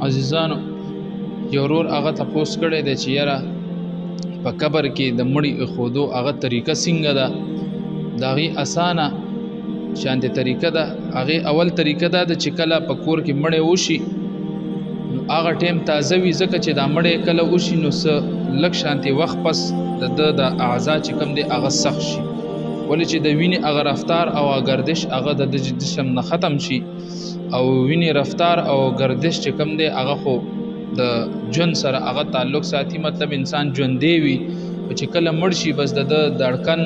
عزیزانو یو ورور هغه تپوس کړی دی چې یاره په قبر کې د مړي ایښودو هغه طریقه څنګه ده د هغې اسانه شانتې طریقه ده هغې اول طریقه دا ده چې کله په کور کې مړی وشي نو هغه ټیم تازه وي ځکه چې دا مړی کله وشي نو څه لږ شانتې وخت پس د اعضا چې کوم دی هغه سخت شي ولې چې د وینې هغه رفتار او گردش هغه د جسم نه ختم شي او وینې رفتار او گردش چې کوم دی هغه خو د ژوند سره هغه تعلق ساتي مطلب انسان ژوندی وي چې کله مړ شي بس د دړکن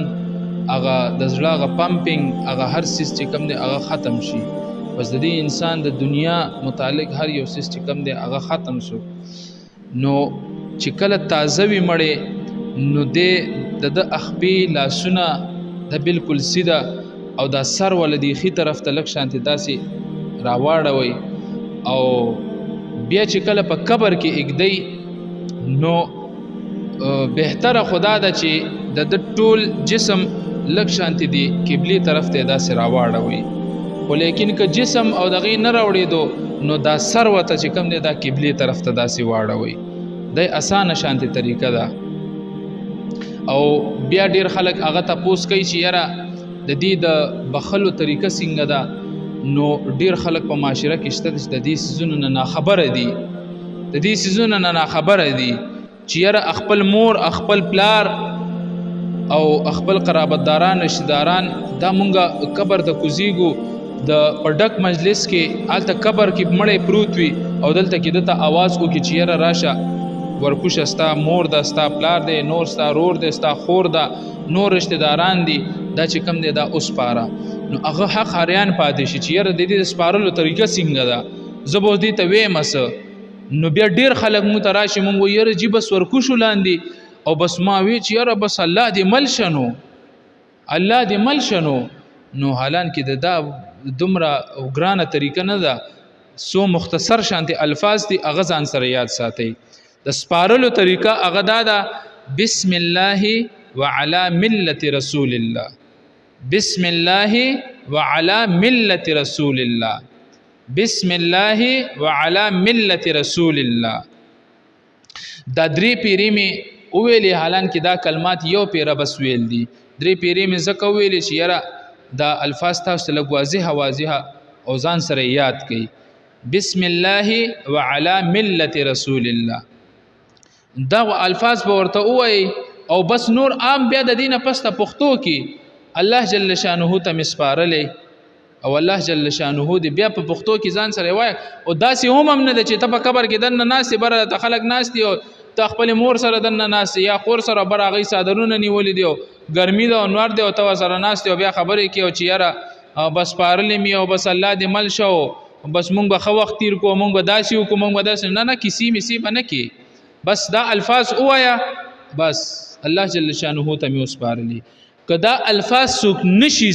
هغه د زړه هغه پمپینګ هغه هر سیس چې کوم دی هغه ختم شي بس د دې انسان د دنیا متعلق هر یو سیس چې کوم دی هغه ختم شو نو چې کله تازه وي مړی نو د اخپې لاسونه د بالکل سیده او دا سر ولدي خي طرف ته لږ شانتې داسې راواړوي او بیا چې کله په قبر کې اګدی نو بهتره خدا ده چې د ټول جسم لږ شانتې دی قبلې طرف ته داسې راواړوي خو لیکن که جسم او دغې نه راوړېدو نو دا سر ورته چې کوم دی دا قبلې طرف ته داسې واړوي دا اسانه شانتې طریقه ده او بیا ډیر خلک هغه تپوس کوي چې یاره د دې د بخلو طریقه څنګه ده نو ډیر خلک په معاشره کې شته چې د دې سيزونو نه ناخبره دي چې یاره خپل مور خپل پلار او خپل قرابتداران رشتہداران دا مونږه قبر ته کوزیږو د پډک مجلس کې آلته قبر کې مړی پروت وي او دلته کې دته आवाज وکړي چې یاره راشه ورکوش ستا مور ده ستا پلار دی نور ستا رور دی ستا خور ده نور رشتہداران دي دا چې کم دی دا اوس پاره نو هغه حق حریان پاتې شي چې یاره د دې سپارلو طریقه څنګه ده زه به دې ته ویم نو بیا ډیر خلک مو ته راشي مونږ وایو یاره جي بس ورکوشو لاندې او بس ما وی چې یاره بس الله دې مل شنو نو حالان کې دا دومره ګرانه طریقه نه ده سو مختصر شانتي الفاظ دي هغه ځان سره یاد ساتئ د سپارلو طریقه هغه دا ده بسم الله وعلى ملة رسول الله بسم الله وعلى ملة رسول الله بسم الله وعلى ملة رسول الله دا درې پیری می ویلې حالان کې دا کلمات یو پیره بس ویل دي درې پیری می زکه ویلې چې یاره دا الفاظ تاسو لږ واضح او ځان سره یاد کړئ بسم الله وعلى ملة رسول الله دا الفاظ به ورته وای او بس نور عام بیا د دینه پسته پښتو کې الله جل شانه ته مسپارلې او الله جل شانه دې بیا په پښتو کې ځان سره وای او داسې هم نه ده چې ته په قبر کې دنه ناس بره ته خلک ناس دي او ته خپل مور سره دنه ناس یا خور سره بر هغه صادرونه نیولې دی ګرمي ده او نور دی او ته سره ناس دی او بیا خبرې کې او چې یاره بس پارلې می او بس الله دې مل شو بس مونږ به خو وخت تیر کو مونږ به داسې کو مونږ به داسې نه کسی مسی بنه کې بس دا الفاظ اوایا بس الله جل شانه ته می وسپارلی کدا الفاظ سوک نشي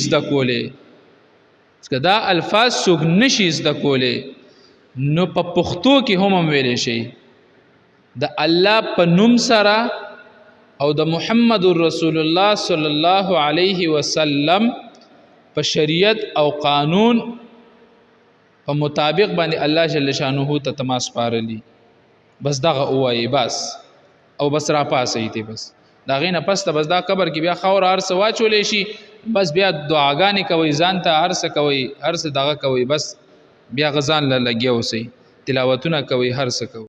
زده کوله نو په پښتو کې هم ویل شي د الله په نوم سره او د محمد رسول الله صلی الله علیه وسلم په شریعت او قانون په مطابق باندې الله جل شانه ته تماس پارلی بس دغه اوای بس او بس را پاسې ته بس دا غینه پس ته بس دا قبر کې بیا خور ارس واچولې شي بس بیا دعاګانې کوي ځان ته ارس کوي ارس دغه کوي بس بیا غزان لګي اوسي تلاوتونه کوي هر څه کوي